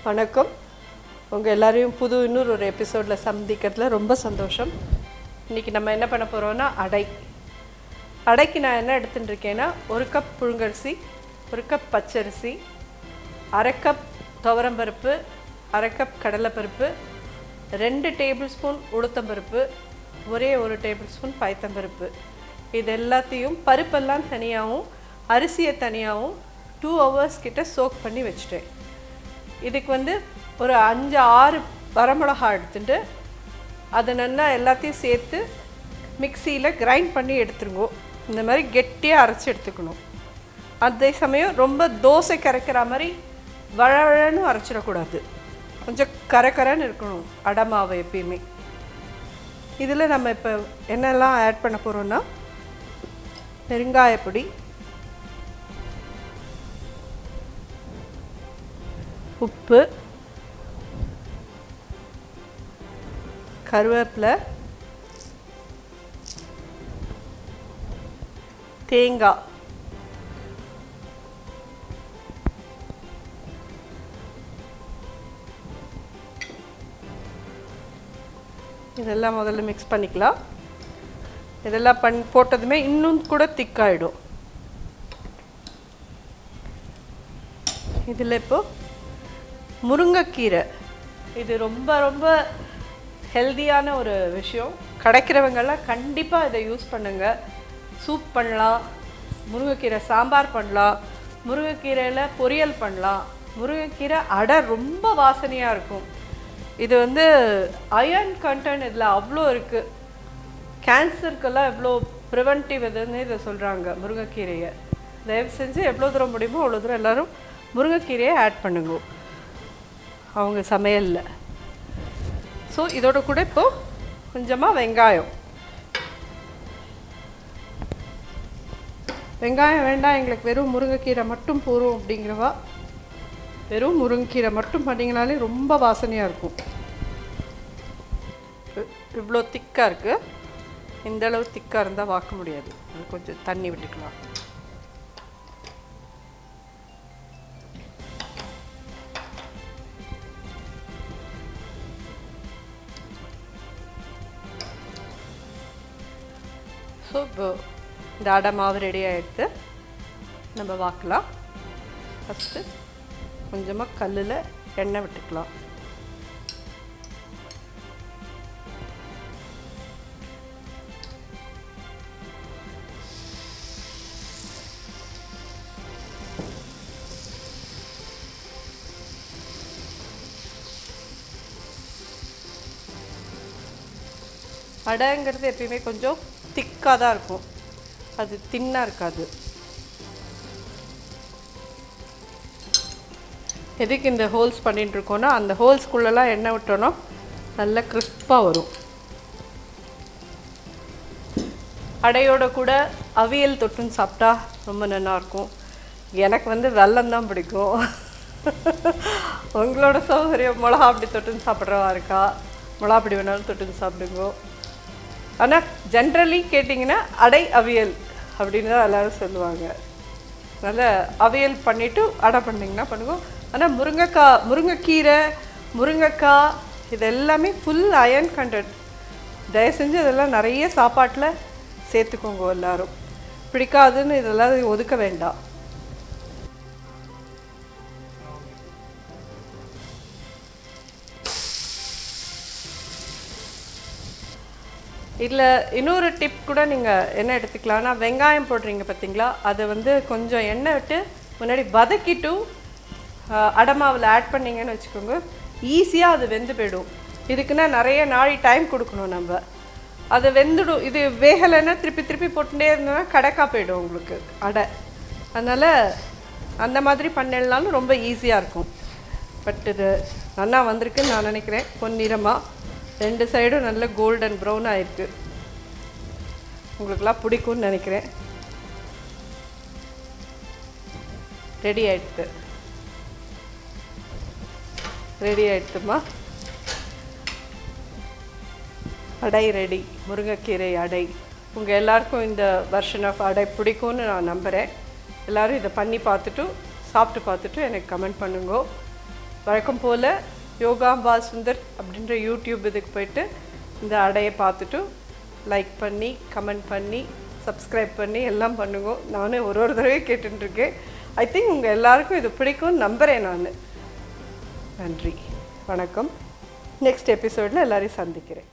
வணக்கம். உங்கள் எல்லாரையும் இன்னொரு ஒரு எபிசோடில் சந்திக்கிறதுல ரொம்ப சந்தோஷம். இன்றைக்கி நம்ம என்ன பண்ண போகிறோன்னா அடைக்கு நான் என்ன எடுத்துகிட்டு இருக்கேன்னா 1 கப் புழுங்கரிசி, 1 கப் பச்சரிசி, 1/2 கப் துவரம்பருப்பு, 1/2 கப் கடலைப்பருப்பு, 2 டேபிள் ஸ்பூன் உளுத்தம்பருப்பு, ஒரே 1 டேபிள் ஸ்பூன் பயத்தம்பருப்பு. இது எல்லாத்தையும் பருப்பெல்லாம் தனியாகவும் அரிசியை தனியாகவும் 2 hours கிட்ட சோக் பண்ணி வச்சுட்டேன். இதுக்கு ஒரு 5-6 வரமிளகா எடுத்துட்டு அதை நல்லா எல்லாத்தையும் சேர்த்து மிக்சியில் கிரைண்ட் பண்ணி எடுத்துருங்கோ. இந்த மாதிரி கெட்டியாக அரைச்சி எடுத்துக்கணும். அதே சமயம் ரொம்ப தோசை கரைக்கிற மாதிரி வழவழன்னு அரைச்சிடக்கூடாது. கொஞ்சம் கரன்னு இருக்கணும் அடை மாவு எப்பயுமே. இதில் நம்ம இப்போ என்னெல்லாம் ஆட் பண்ண போகிறோன்னா பெருங்காயப்பொடி, உப்பு, கருவேப்பிலை, தேங்காய், இதெல்லாம் முதல்ல மிக்ஸ் பண்ணிக்கலாம். இதெல்லாம் போட்டதுமே இன்னும் கூட திக்காயிடும். இதில் இப்போது முருங்கைக்கீரை, இது ரொம்ப ரொம்ப ஹெல்தியான ஒரு விஷயம். கிடைக்கிறவங்கெல்லாம் கண்டிப்பாக இதை யூஸ் பண்ணுங்கள். சூப் பண்ணலாம், முருங்கைக்கீரை சாம்பார் பண்ணலாம், முருங்கைக்கீரையில் பொரியல் பண்ணலாம். முருங்கைக்கீரை அடை ரொம்ப வாசனையாக இருக்கும். இது அயர்ன் கண்டென்ட் இதில் அவ்வளோ இருக்குது. கேன்சருக்கெல்லாம் எவ்வளோ ப்ரிவென்டிவ் இதுன்னு இதை சொல்கிறாங்க முருங்கைக்கீரையை. தயவு செஞ்சு எவ்வளோ தூரம் முடியுமோ அவ்வளோ தூரம் எல்லோரும் முருங்கைக்கீரையை ஆட் பண்ணுங்க அவங்க சமையலில். ஸோ இதோட கூட இப்போது கொஞ்சமாக வெங்காயம் வேண்டாம், எங்களுக்கு வெறும் முருங்கைக்கீரை மட்டும் போகும் அப்படிங்கிறவா வெறும் முருங்கைக்கீரை மட்டும் பண்ணிங்கனாலே ரொம்ப வாசனையாக இருக்கும். இவ்வளோ திக்காக இருக்குது. இந்தளவு திக்காக இருந்தால் வாக்க முடியாது. அது கொஞ்சம் தண்ணி விட்டுக்கலாம். ஸோ இப்போ இந்த அடை மாவு ரெடி ஆகிடுத்து. நம்ம வாக்கலாம். ஃபஸ்ட்டு கொஞ்சமாக கல்லில் எண்ணெய் விட்டுக்கலாம். அடைங்கிறது எப்பயுமே கொஞ்சம் திக்காக தான் இருக்கும், அது தின்னாக இருக்காது. எதுக்கு இந்த ஹோல்ஸ் பண்ணிட்டுருக்கோன்னா அந்த ஹோல்ஸ்குள்ளெல்லாம் எண்ணெய் விட்டோன்னா நல்லா கிறிஸ்பாக வரும். அடையோட கூட அவியல் தொட்டுன்னு சாப்பிட்டா ரொம்ப நல்லாயிருக்கும். எனக்கு வெல்லம் தான் பிடிக்கும். உங்களோட சௌகரியம் மிளகா அப்படி தொட்டுன்னு சாப்பிட்றவா இருக்கா, மிளகா அப்படி வேணாலும் தொட்டுன்னு சாப்பிடுங்க. ஆனால் ஜென்ரலி கேட்டிங்கன்னா அடை அவியல் அப்படின்னு தான் எல்லோரும் சொல்லுவாங்க. அதனால் அவியல் பண்ணிவிட்டு அடை பண்ணிங்கன்னா பண்ணுவோம். ஆனால் முருங்கைக்கீரை, முருங்கைக்காய் இது எல்லாமே ஃபுல் அயர்ன் கண்டென்ட். தயவு செஞ்சு இதெல்லாம் நிறைய சாப்பாட்டில் சேர்த்துக்கோங்க. எல்லோரும் பிடிக்காதுன்னு இதெல்லாம் ஒதுக்க வேண்டாம். இதில் இன்னொரு டிப் கூட நீங்கள் என்ன எடுத்துக்கலாம்னா, வெங்காயம் போடுறீங்க பார்த்தீங்களா, அதை கொஞ்சம் எண்ணெய் விட்டு முன்னாடி வதக்கிட்டு அடமாவில் ஆட் பண்ணிங்கன்னு வச்சுக்கோங்க, ஈஸியாக அது வெந்து போயிடும். இதுக்குன்னா நிறைய நாளை டைம் கொடுக்கணும் நம்ம. அது வெந்துடும். இது வேகலைன்னா திருப்பி போட்டுட்டே இருந்தோன்னா கடக்கா போயிடும் உங்களுக்கு அடை. அதனால் அந்த மாதிரி பண்ணிடலாலும் ரொம்ப ஈஸியாக இருக்கும். பட் இது நல்லா வந்திருக்குன்னு நான் நினைக்கிறேன். பொன்னிறமாக 2 சைடும் நல்ல கோல்டன் ப்ரௌன் ஆகிருக்கு. உங்களுக்கெல்லாம் பிடிக்கும்னு நினைக்கிறேன். ரெடி ஆகிடுத்துமா. அடை ரெடி. முருங்கைக்கீரை அடை. உங்கள் எல்லாருக்கும் இந்த வெர்ஷன் ஆஃப் அடை பிடிக்கும்னு நான் நம்புகிறேன். எல்லோரும் இதை பண்ணி பார்த்துட்டு சாப்பிட்டு பார்த்துட்டு எனக்கு கமெண்ட் பண்ணுங்க. வழக்கம் போல் யோகாம்பால் சுந்தர் அப்படின்ற யூடியூப் இதுக்கு போய்ட்டு இந்த அடையை பார்த்துட்டு லைக் பண்ணி கமெண்ட் பண்ணி சப்ஸ்கிரைப் பண்ணி எல்லாம் பண்ணுங்க. நானே ஒரு தடவை கேட்டுருக்கேன். ஐ திங்க் உங்கள் எல்லாருக்கும் இது பிடிக்கும்னு நம்புகிறேன் நான். நன்றி, வணக்கம். நெக்ஸ்ட் எபிசோடில் எல்லோரையும் சந்திக்கிறேன்.